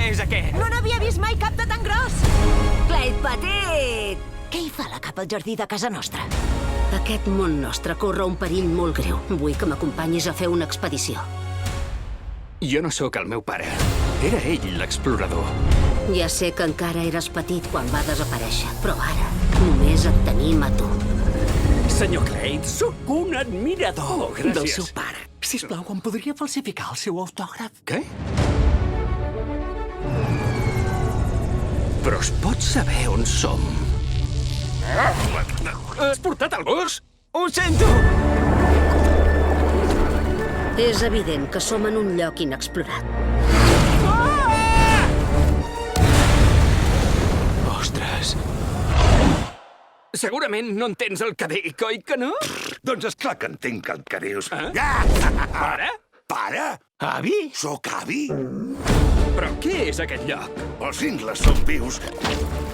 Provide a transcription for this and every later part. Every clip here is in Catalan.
és aquest? No n'havia vist mai cap de tan gros! Clyde Petit! Què hi fa la cap al jardí de casa nostra? Aquest món nostre corre un perill molt greu. Vull que m'acompanyis a fer una expedició. Jo no sóc el meu pare. Era ell l'explorador. Ja sé que encara eres petit quan va desaparèixer, però ara només et tenim a tu. Senyor Clyde, sóc un admirador gràcies. del seu pare. Sisplau, em podria falsificar el seu autògraf? Què? Però es pot saber on som? Has portat el gos? Ho sento! És evident que som en un lloc inexplorat. Ostres! Segurament no entens el que dic, oi que no? Doncs esclar que entenc el que dius. Pare? Pare? Avi? Sóc avi? Però què és aquest lloc? Els cingles són vius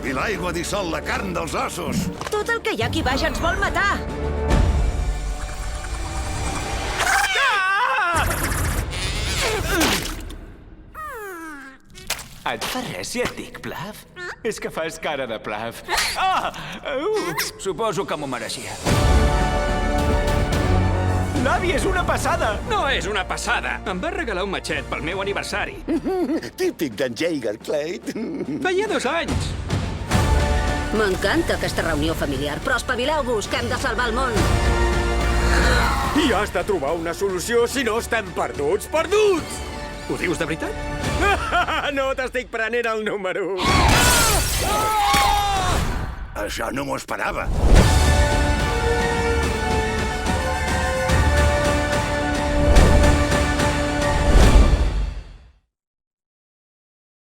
i l'aigua dissol la carn dels ossos. Tot el que hi ha aquí baix ens vol matar! Et fa res si et dic Plav? És que fas cara de Plav. Suposo que m'ho mereixia. L'avi és una passada! No és una passada! Em va regalar un matxet pel meu aniversari. Típic d'en Jaeger, Clyde. Feia 2 anys. M'encanta aquesta reunió familiar, però espavileu-vos, que hem de salvar el món! I has de trobar una solució, si no estem perduts, perduts! Ho dius de veritat? No t'estic prenent el número. Això no m'ho esperava.